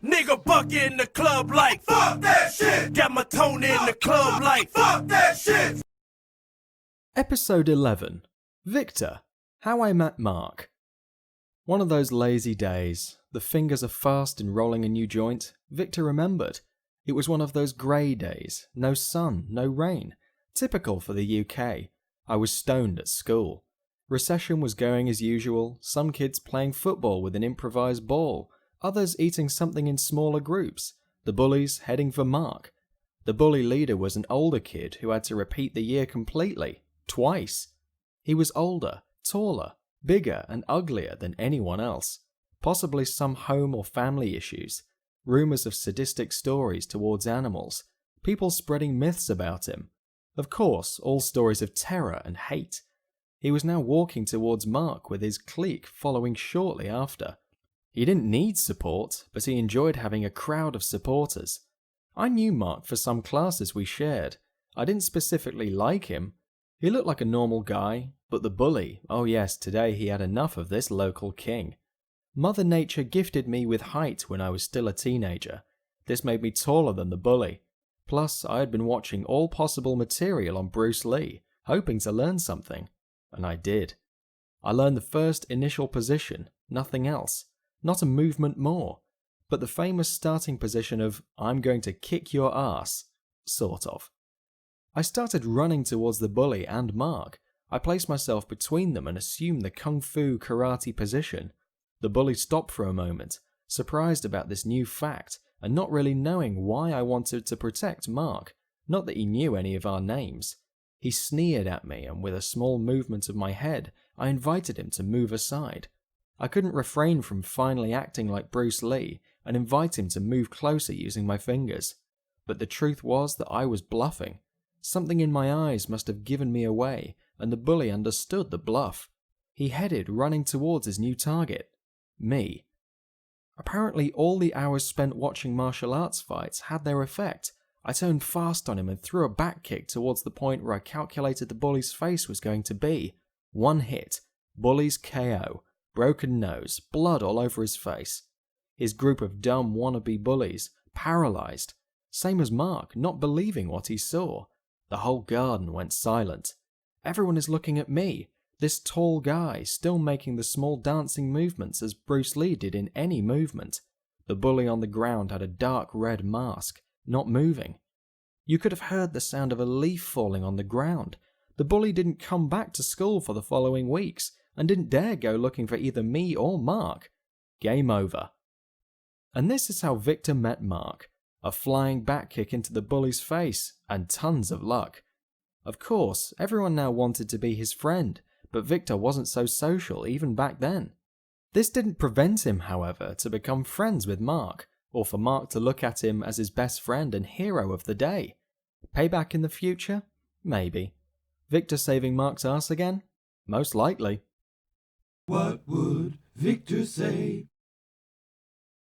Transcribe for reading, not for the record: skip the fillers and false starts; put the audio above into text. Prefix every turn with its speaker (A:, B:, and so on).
A: Nigga buck in the club like fuck that shit. Got my tone in the club like fuck that shit.
B: Episode 11. Victor, How I Met Marc. One of those lazy days. The fingers are fast in rolling a new joint. Victor remembered. It was one of those grey days. No sun, no rain. Typical for the UK. I was stoned at school. Recession was going as usual. Some kids playing football with an improvised ball. Others eating something in smaller groups. The bullies heading for Marc. The bully leader was an older kid who had to repeat the year completely. Twice. He was older, taller, bigger and uglier than anyone else. Possibly some home or family issues. Rumours of sadistic stories towards animals. People spreading myths about him. Of course, all stories of terror and hate. He was now walking towards Marc with his clique following shortly after. He didn't need support, but he enjoyed having a crowd of supporters. I knew Marc for some classes we shared. I didn't specifically like him. He looked like a normal guy, but the bully, oh yes, today he had enough of this local king. Mother Nature gifted me with height when I was still a teenager. This made me taller than the bully. Plus, I had been watching all possible material on Bruce Lee, hoping to learn something. And I did. I learned the first initial position, nothing else. Not a movement more. But the famous starting position of, I'm going to kick your ass. Sort of. I started running towards the bully and Marc. I placed myself between them and assumed the kung fu karate position. The bully stopped for a moment, surprised about this new fact and not really knowing why I wanted to protect Marc, not that he knew any of our names. He sneered at me and with a small movement of my head, I invited him to move aside. I couldn't refrain from finally acting like Bruce Lee and invite him to move closer using my fingers. But the truth was that I was bluffing. Something in my eyes must have given me away, and the bully understood the bluff. He headed running towards his new target. Me. Apparently all the hours spent watching martial arts fights had their effect. I turned fast on him and threw a back kick towards the point where I calculated the bully's face was going to be. One hit. Bully's KO. Broken nose. Blood all over his face. His group of dumb wannabe bullies. Paralyzed. Same as Marc, not believing what he saw. The whole garden went silent. Everyone is looking at me, this tall guy still making the small dancing movements as Bruce Lee did in any movement. The bully on the ground had a dark red mask, not moving. You could have heard the sound of a leaf falling on the ground. The bully didn't come back to school for the following weeks and didn't dare go looking for either me or Marc. Game over. And this is how Victor met Marc. A flying back kick into the bully's face, and tons of luck. Of course, everyone now wanted to be his friend, but Victor wasn't so social even back then. This didn't prevent him, however, to become friends with Marc, or for Marc to look at him as his best friend and hero of the day. Payback in the future? Maybe. Victor saving Marc's ass again? Most likely.
C: What would Victor say?